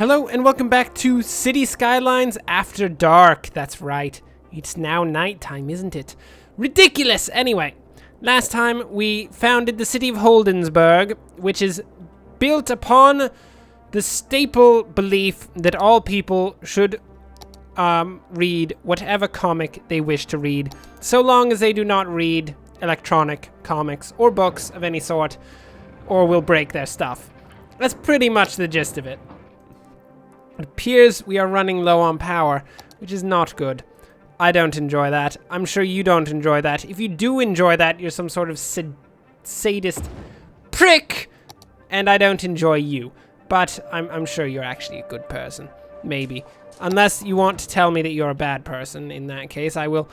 Hello and welcome back to City Skylines After Dark. That's right. It's now nighttime, isn't it? Ridiculous! Anyway, last time we founded the city of Holdinsburg, which is built upon the staple belief that all people should read whatever comic they wish to read, so long as they do not read electronic comics or books of any sort, or will break their stuff. That's pretty much the gist of it. It appears we are running low on power, which is not good. I don't enjoy that. I'm sure you don't enjoy that. If you do enjoy that, you're some sort of sadist prick, and I don't enjoy you. But I'm sure you're actually a good person. Maybe. Unless you want to tell me that you're a bad person. In that case, I will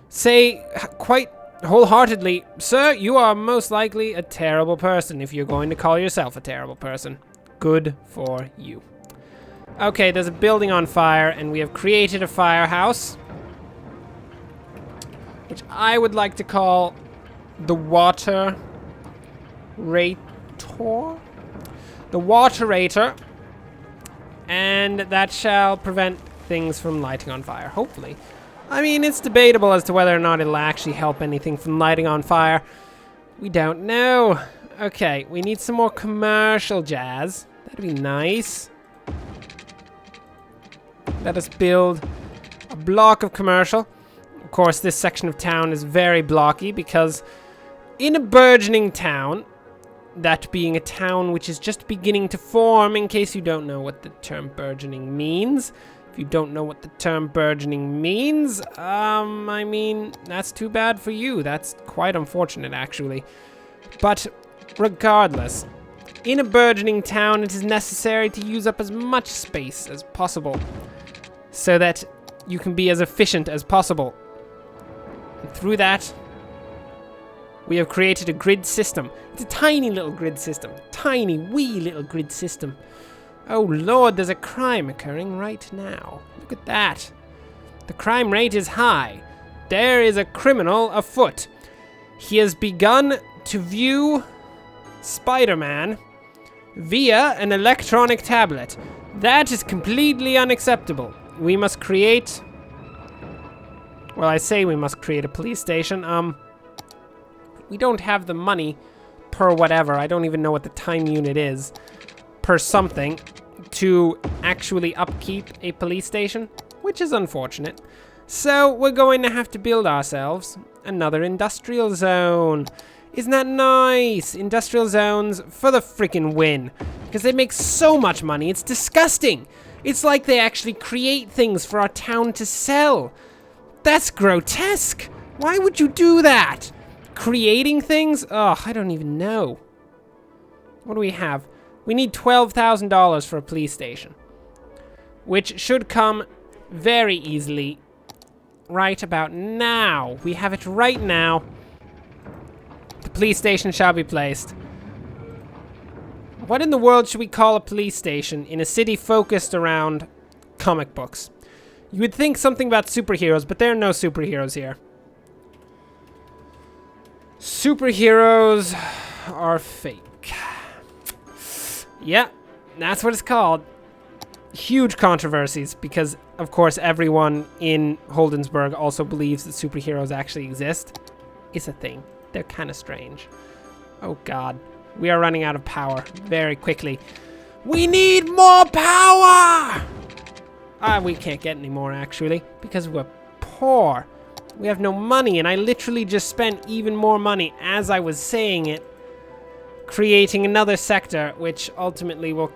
say quite wholeheartedly, sir, you are most likely a terrible person if you're going to call yourself a terrible person. Good for you. Okay, there's a building on fire, and we have created a firehouse, which I would like to call the Water Rator. The Waterator, and that shall prevent things from lighting on fire, hopefully. I mean, it's debatable as to whether or not it'll actually help anything from lighting on fire. We don't know. Okay, we need some more commercial jazz. That'd be nice. Let us build a block of commercial. Of course, this section of town is very blocky because in a burgeoning town, that being a town which is just beginning to form, in case you don't know what the term burgeoning means. If you don't know what the term burgeoning means, I mean, that's too bad for you. That's quite unfortunate, actually. But regardless, in a burgeoning town, it is necessary to use up as much space as possible so that you can be as efficient as possible. And through that, we have created a grid system. It's a tiny little grid system. Tiny, wee little grid system. Oh lord, there's a crime occurring right now. Look at that. The crime rate is high. There is a criminal afoot. He has begun to view Spider-Man via an electronic tablet. That is completely unacceptable. We must create... Well, I say we must create a police station. We don't have the money per whatever. I don't even know what the time unit is per something to actually upkeep a police station, which is unfortunate. So we're going to have to build ourselves another industrial zone. Isn't that nice? Industrial zones for the freaking win. Because they make so much money, it's disgusting. It's like they actually create things for our town to sell. That's grotesque. Why would you do that? Creating things? Ugh, I don't even know. What do we have? We need $12,000 for a police station, which should come very easily right about now. We have it right now. The police station shall be placed. What in the world should we call a police station in a city focused around comic books? You would think something about superheroes, but there are no superheroes here. Superheroes are fake. Yeah, that's what it's called. Huge controversies because, of course, everyone in Holdinsburg also believes that superheroes actually exist. It's a thing. They're kind of strange. Oh, God. We are running out of power very quickly. We need more power! We can't get any more, actually, because we're poor. We have no money, and I literally just spent even more money as I was saying it, creating another sector, which ultimately will...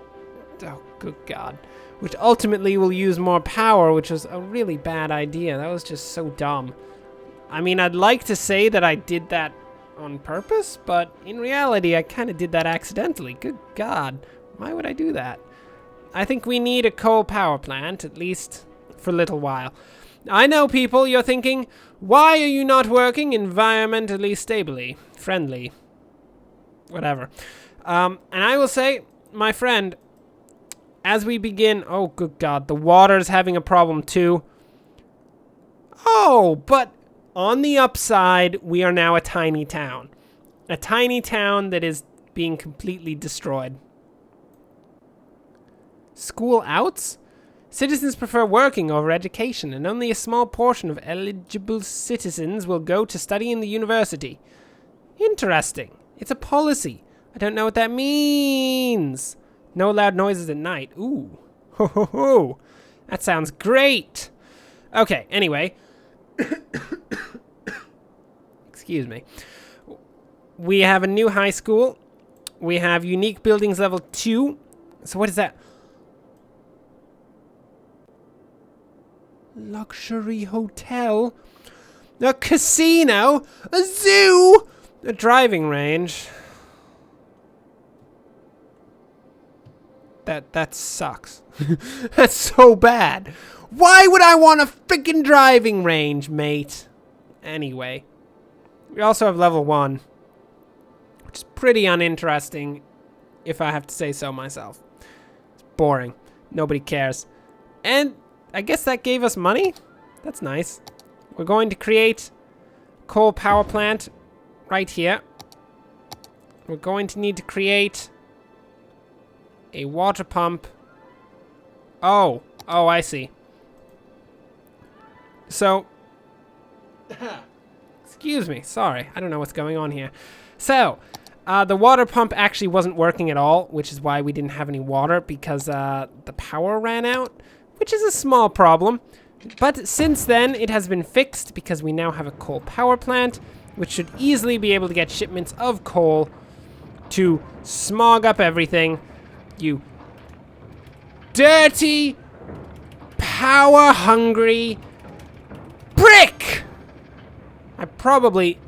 Oh, good God. Which ultimately will use more power, which was a really bad idea. That was just so dumb. I mean, I'd like to say that I did that on purpose, but in reality, I kind of did that accidentally. Good God. Why would I do that? I think we need a coal power plant, at least for a little while. I know, people, you're thinking, why are you not working environmentally stably, friendly, whatever. And I will say, my friend, as we begin... Oh, good God, the water's having a problem too. Oh, but on the upside, we are now a tiny town. A tiny town that is being completely destroyed. School outs? Citizens prefer working over education, and only a small portion of eligible citizens will go to study in the university. Interesting. It's a policy. I don't know what that means. No loud noises at night. Ooh. Ho ho ho. That sounds great. Okay, anyway. Excuse me. We have a new high school. We have unique buildings level 2. So what is that? Luxury hotel. A casino. A zoo. A driving range. That sucks. That's so bad. Why would I want a freaking driving range, mate? Anyway. We also have level 1. Which is pretty uninteresting, if I have to say so myself. It's boring. Nobody cares. And I guess that gave us money? That's nice. We're going to create a coal power plant right here. We're going to need to create a water pump. Oh, I see. So, excuse me, sorry. I don't know what's going on here. So, the water pump actually wasn't working at all, which is why we didn't have any water, because the power ran out, which is a small problem. But since then, it has been fixed because we now have a coal power plant, which should easily be able to get shipments of coal to smog up everything. You dirty, power-hungry prick! I probably,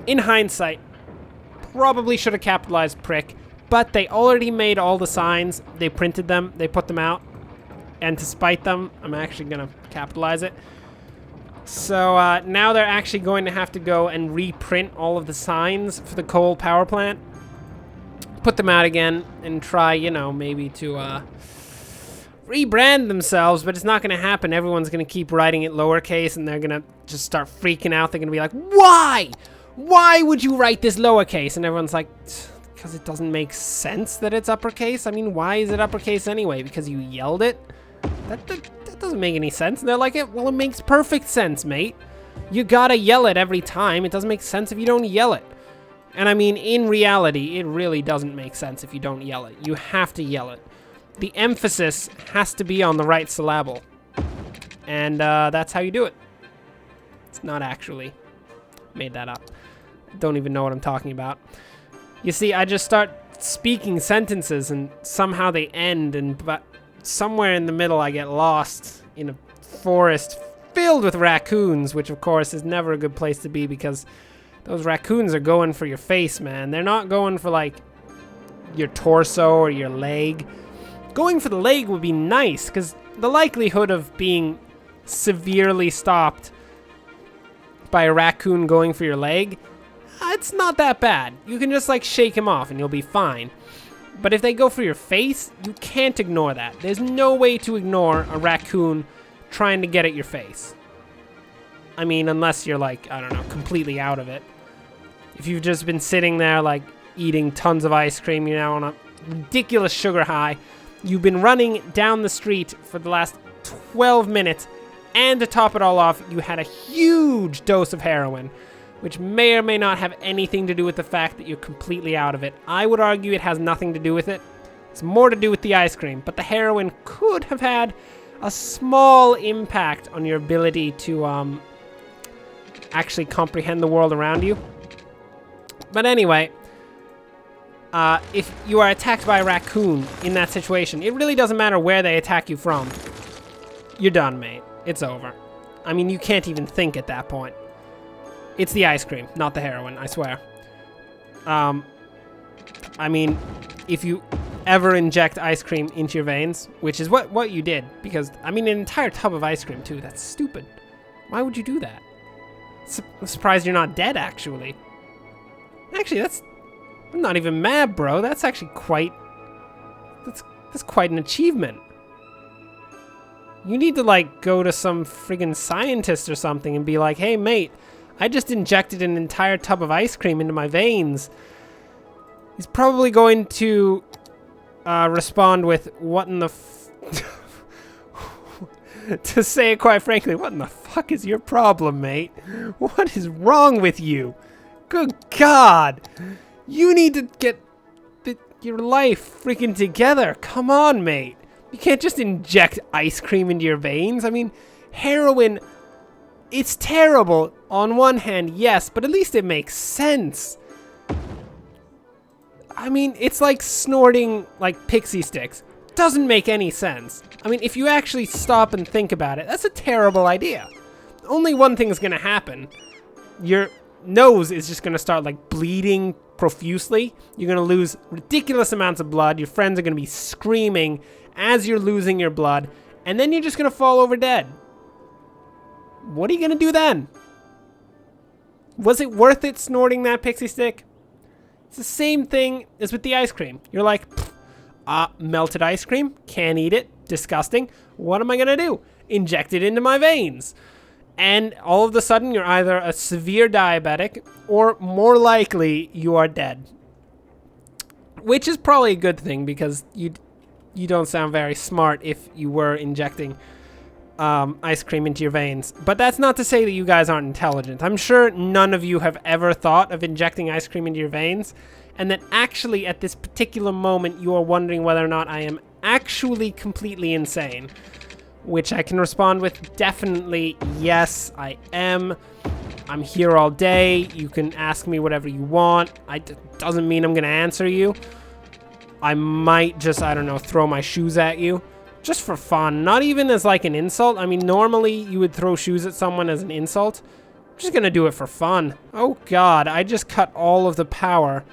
in hindsight, probably should have capitalized prick, but they already made all the signs. They printed them, they put them out, and to spite them, I'm actually gonna capitalize it. So now they're actually going to have to go and reprint all of the signs for the coal power plant, put them out again, and try, you know, maybe to rebrand themselves, but it's not gonna happen. Everyone's gonna keep writing it lowercase, and they're gonna just start freaking out. They're gonna be like, why? Why would you write this lowercase? And everyone's like, because it doesn't make sense that it's uppercase. I mean, why is it uppercase anyway? Because you yelled it? That doesn't make any sense. And they're like, well, it makes perfect sense, mate. You gotta yell it every time. It doesn't make sense if you don't yell it. And I mean, in reality, it really doesn't make sense if you don't yell it. You have to yell it. The emphasis has to be on the right syllable. And that's how you do it. It's not actually. Made that up. Don't even know what I'm talking about. You see, I just start speaking sentences and somehow they end, but somewhere in the middle I get lost in a forest filled with raccoons, which of course is never a good place to be because those raccoons are going for your face, man. They're not going for like your torso or your leg. Going for the leg would be nice because the likelihood of being severely stopped by a raccoon going for your leg, it's not that bad. You can just like shake him off and you'll be fine. But if they go for your face, you can't ignore that. There's no way to ignore a raccoon trying to get at your face. I mean, unless you're like, I don't know, completely out of it. If you've just been sitting there like eating tons of ice cream, you're now on a ridiculous sugar high. You've been running down the street for the last 12 minutes, and to top it all off, you had a huge dose of heroin, which may or may not have anything to do with the fact that you're completely out of it. I would argue it has nothing to do with it. It's more to do with the ice cream, but the heroin could have had a small impact on your ability to actually comprehend the world around you. But anyway, if you are attacked by a raccoon in that situation, it really doesn't matter where they attack you from. You're done, mate. It's over. I mean, you can't even think at that point. It's the ice cream, not the heroin, I swear. I mean, if you ever inject ice cream into your veins, which is what you did, because, I mean, an entire tub of ice cream, too, that's stupid. Why would you do that? I'm surprised you're not dead, actually. Actually, I'm not even mad, bro. That's actually that's quite an achievement. You need to, like, go to some friggin' scientist or something and be like, hey, mate, I just injected an entire tub of ice cream into my veins. He's probably going to respond with, what in the to say it quite frankly. What in the fuck is your problem, mate? What is wrong with you? Good God. You need to get your life freaking together. Come on, mate. You can't just inject ice cream into your veins. I mean, heroin, it's terrible on one hand, yes, but at least it makes sense. I mean, it's like snorting like pixie sticks. Doesn't make any sense. I mean, if you actually stop and think about it, that's a terrible idea. Only one thing is gonna happen. Your nose is just gonna start like bleeding profusely. You're gonna lose ridiculous amounts of blood. Your friends are gonna be screaming as you're losing your blood, and then you're just gonna fall over dead. What are you gonna do then? Was it worth it snorting that pixie stick? It's the same thing as with the ice cream. You're like, melted ice cream, can't eat it, disgusting. What am I gonna do? Inject it into my veins. And all of a sudden, you're either a severe diabetic or more likely you are dead. Which is probably a good thing because you don't sound very smart if you were injecting ice cream into your veins. But that's not to say that you guys aren't intelligent. I'm sure none of you have ever thought of injecting ice cream into your veins, and that actually at this particular moment you are wondering whether or not I am actually completely insane. Which I can respond with definitely, yes, I am. I'm here all day. You can ask me whatever you want. Doesn't mean I'm gonna answer you. I might just, I don't know, throw my shoes at you. Just for fun, not even as like an insult. I mean, normally you would throw shoes at someone as an insult. I'm just gonna do it for fun. Oh God, I just cut all of the power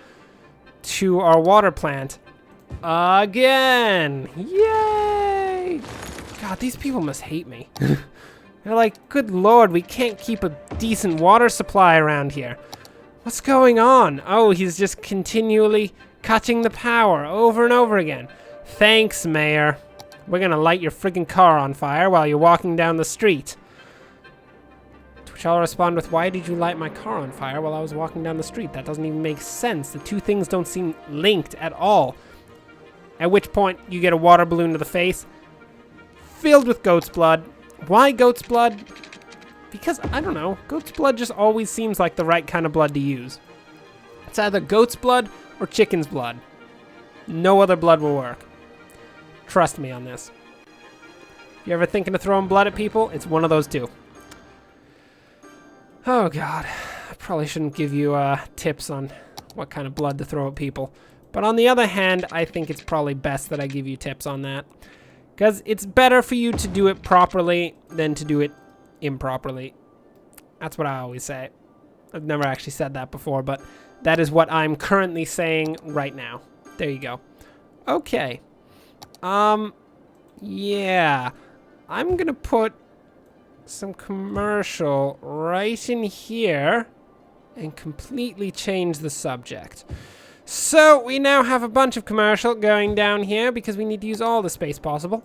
to our water plant. Again, yay! God, these people must hate me. They're like, good Lord, we can't keep a decent water supply around here. What's going on? Oh, he's just continually cutting the power over and over again. Thanks, Mayor. We're gonna light your friggin' car on fire while you're walking down the street. To which I'll respond with, why did you light my car on fire while I was walking down the street? That doesn't even make sense. The two things don't seem linked at all. At which point, you get a water balloon to the face, filled with goat's blood. Why goat's blood? Because, I don't know, goat's blood just always seems like the right kind of blood to use. It's either goat's blood or chicken's blood. No other blood will work. Trust me on this. If you're ever thinking of throwing blood at people, it's one of those two. Oh God, I probably shouldn't give you tips on what kind of blood to throw at people. But on the other hand, I think it's probably best that I give you tips on that. Because it's better for you to do it properly than to do it improperly. That's what I always say. I've never actually said that before, but that is what I'm currently saying right now. There you go. Okay. Yeah. I'm gonna put some commercial right in here and completely change the subject. So we now have a bunch of commercial going down here because we need to use all the space possible.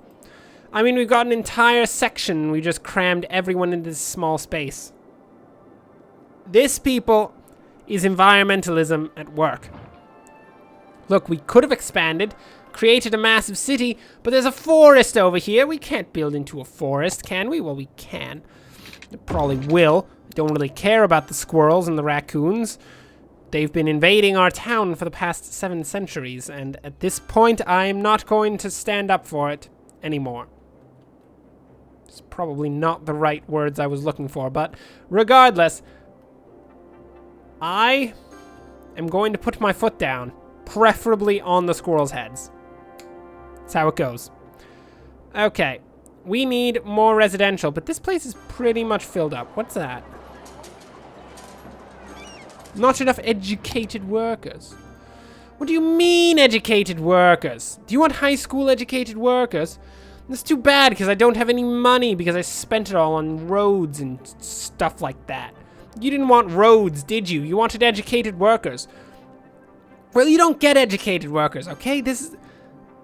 I mean, we've got an entire section. We just crammed everyone into this small space. This, people, is environmentalism at work. Look, we could have expanded, created a massive city, but there's a forest over here. We can't build into a forest, can we? Well, we can. It probably will. I don't really care about the squirrels and the raccoons. They've been invading our town for the past 7 centuries, and at this point, I'm not going to stand up for it anymore. It's probably not the right words I was looking for, but regardless, I am going to put my foot down, preferably on the squirrels' heads. That's how it goes. Okay, we need more residential, but this place is pretty much filled up. What's that? Not enough educated workers. What do you mean, educated workers? Do you want high school educated workers? That's too bad, because I don't have any money, because I spent it all on roads and stuff like that. You didn't want roads, did you? You wanted educated workers. Well, you don't get educated workers, okay?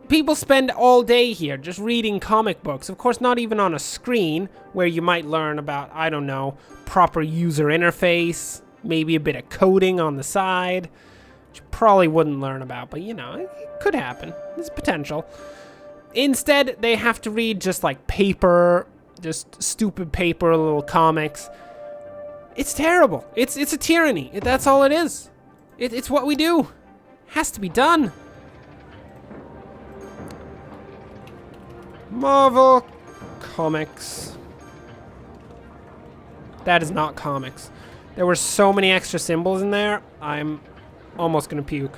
People spend all day here just reading comic books. Of course, not even on a screen, where you might learn about, I don't know, proper user interface, maybe a bit of coding on the side, which you probably wouldn't learn about, but you know, it could happen. There's potential. Instead, they have to read just like paper Just stupid paper, little comics. It's terrible. It's a tyranny. That's all it is. It's what we do. Has to be done. Marvel Comics. That is not comics. There were so many extra symbols in there. I'm almost gonna puke.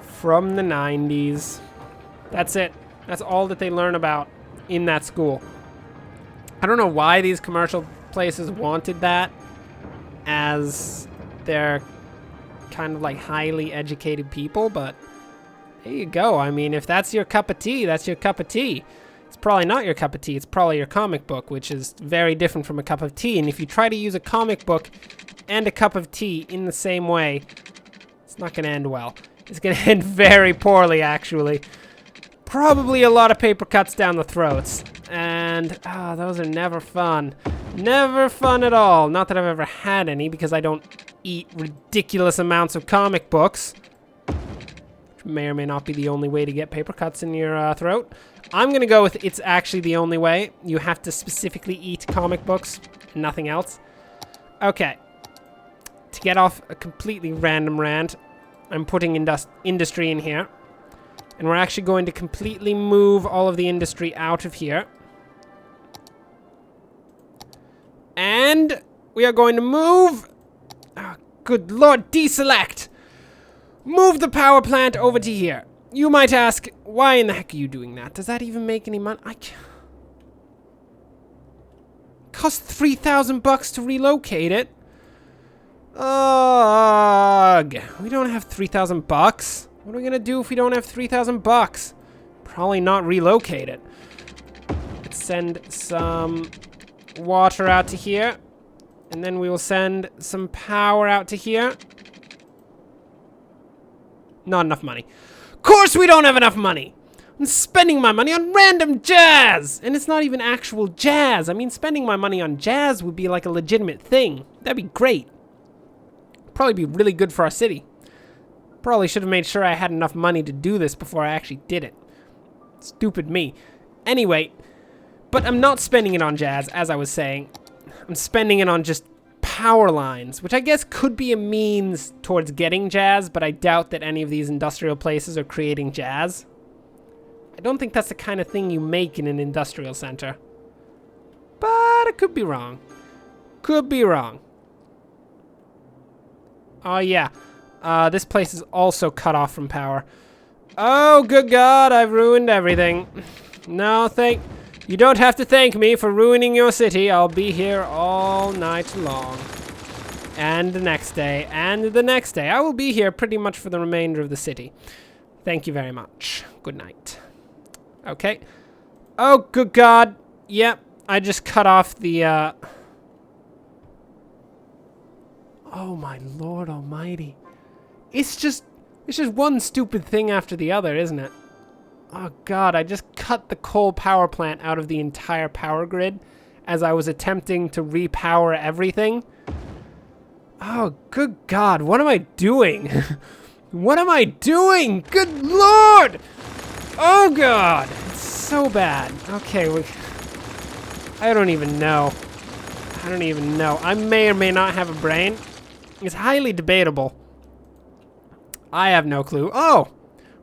From the 90s. That's it. That's all that they learn about in that school. I don't know why these commercial places wanted that as their kind of like highly educated people, but there you go. I mean, if that's your cup of tea, that's your cup of tea. It's probably not your cup of tea. It's probably your comic book, which is very different from a cup of tea. And if you try to use a comic book and a cup of tea in the same way, it's not going to end well. It's going to end very poorly, actually. Probably a lot of paper cuts down the throats. And, those are never fun. Never fun at all. Not that I've ever had any, because I don't eat ridiculous amounts of comic books. Which may or may not be the only way to get paper cuts in your throat. I'm going to go with it's actually the only way. You have to specifically eat comic books and nothing else. Okay. To get off a completely random rant, I'm putting industry in here. And we're actually going to completely move all of the industry out of here. And we are going to move... Oh, good lord, deselect! Move the power plant over to here. You might ask, why in the heck are you doing that? Does that even make any money? Cost $3,000 to relocate it. Ugh. We don't have $3,000. What are we gonna do if we don't have $3,000? Probably not relocate it. Let's send some water out to here. And then we will send some power out to here. Not enough money. Of course we don't have enough money! I'm spending my money on random jazz! And it's not even actual jazz. I mean, spending my money on jazz would be like a legitimate thing. That'd be great. Probably be really good for our city. Probably should have made sure I had enough money to do this before I actually did it. Stupid me. Anyway, but I'm not spending it on jazz, as I was saying. I'm spending it on just power lines, which I guess could be a means towards getting jazz, but I doubt that any of these industrial places are creating jazz. I don't think that's the kind of thing you make in an industrial center. But I could be wrong. Could be wrong. Oh yeah. This place is also cut off from power. Oh, good God, I've ruined everything. No, you don't have to thank me for ruining your city. I'll be here all night long. And the next day, and the next day. I will be here pretty much for the remainder of the city. Thank you very much. Good night. Okay. Oh, good God. Yep, I just cut off the, Oh, my Lord almighty. It's just one stupid thing after the other, isn't it? Oh God, I just cut the coal power plant out of the entire power grid as I was attempting to repower everything. Oh, good God, what am I doing? What am I doing? Good Lord! Oh God, it's so bad. Okay, I don't even know. I don't even know. I may or may not have a brain. It's highly debatable. I have no clue. Oh!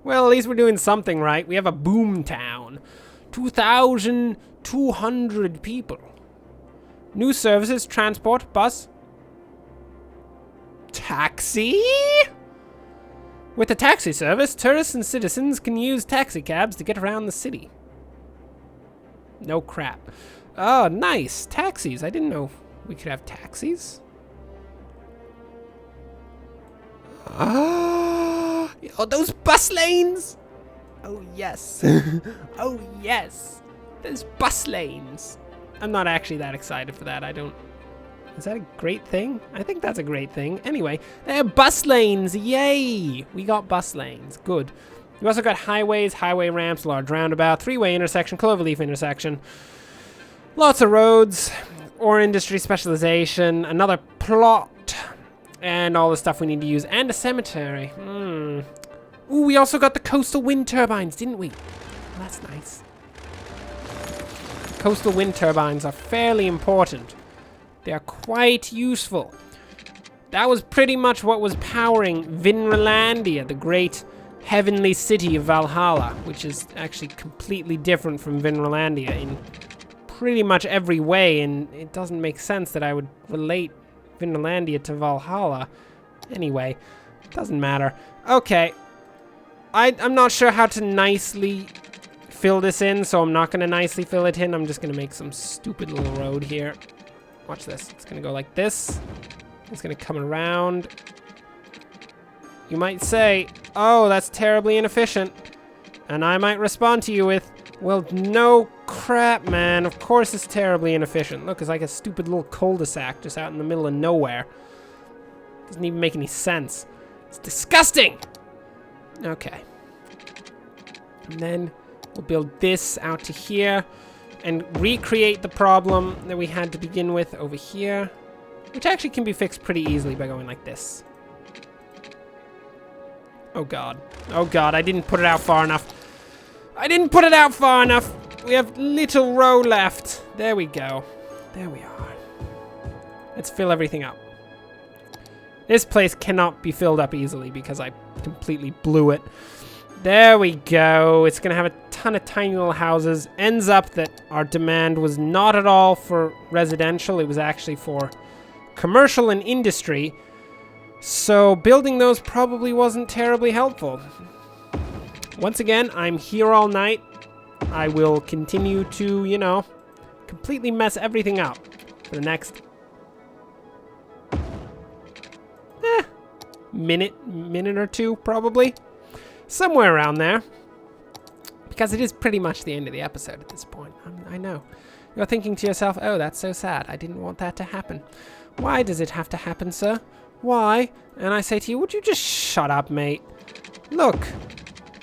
Well, at least we're doing something right. We have a boom town. 2,200 people. New services, transport, bus. Taxi? With the taxi service, tourists and citizens can use taxi cabs to get around the city. No crap. Oh, nice. Taxis. I didn't know we could have taxis. Oh, those bus lanes! Oh, yes. Oh, yes. Those bus lanes. I'm not actually that excited for that. Is that a great thing? I think that's a great thing. Anyway, there are bus lanes. Yay! We got bus lanes. Good. We also got highways, highway ramps, large roundabout, three-way intersection, cloverleaf intersection. Lots of roads, ore industry specialization, another plot. And all the stuff we need to use. And a cemetery. Ooh, we also got the coastal wind turbines, didn't we? Well, that's nice. coastal wind turbines are fairly important. They are quite useful. That was pretty much what was powering Vinralandia, the great heavenly city of Valhalla, which is actually completely different from Vinralandia in pretty much every way, and it doesn't make sense that I would relate Vinralandia to Valhalla. Anyway, doesn't matter. Okay, I'm not sure how to nicely fill this in, so I'm not going to nicely fill it in. I'm just going to make some stupid little road here. Watch this. It's going to go like this. It's going to come around. You might say, oh, that's terribly inefficient. And I might respond to you with, well, no crap, man. Of course it's terribly inefficient. Look, it's like a stupid little cul-de-sac just out in the middle of nowhere. Doesn't even make any sense. It's disgusting! Okay. And then we'll build this out to here and recreate the problem that we had to begin with over here, which actually can be fixed pretty easily by going like this. Oh god. Oh god, I didn't put it out far enough. I didn't put it out far enough. We have little row left. There we go. There we are. Let's fill everything up. This place cannot be filled up easily because I completely blew it. There we go. It's going to have a ton of tiny little houses. Ends up that our demand was not at all for residential. It was actually for commercial and industry. So building those probably wasn't terribly helpful. Once again, I'm here all night. I will continue to, you know, completely mess everything up for the next minute or two, probably. Somewhere around there. Because it is pretty much the end of the episode at this point. I know. You're thinking to yourself, oh, that's so sad. I didn't want that to happen. Why does it have to happen, sir? Why? And I say to you, would you just shut up, mate? Look.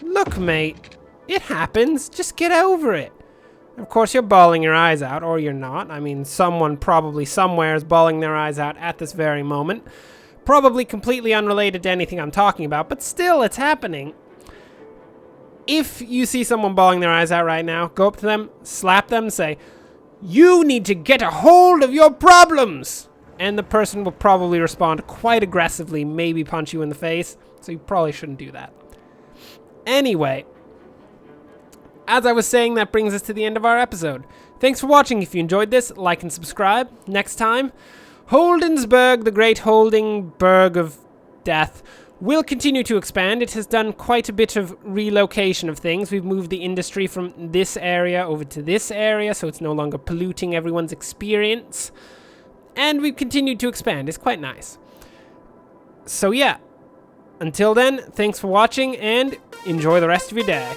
Look, mate. It happens. Just get over it. Of course, you're bawling your eyes out, or you're not. I mean, someone probably somewhere is bawling their eyes out at this very moment. Probably completely unrelated to anything I'm talking about, but still, it's happening. If you see someone bawling their eyes out right now, go up to them, slap them, say, you need to get a hold of your problems! And the person will probably respond quite aggressively, maybe punch you in the face, so you probably shouldn't do that. Anyway, as I was saying, that brings us to the end of our episode. Thanks for watching. If you enjoyed this, like and subscribe. Next time, Holdinsburg, the great Holdingburg of death, will continue to expand. It has done quite a bit of relocation of things. We've moved the industry from this area over to this area, so it's no longer polluting everyone's experience. And we've continued to expand. It's quite nice. So yeah, until then, thanks for watching and enjoy the rest of your day.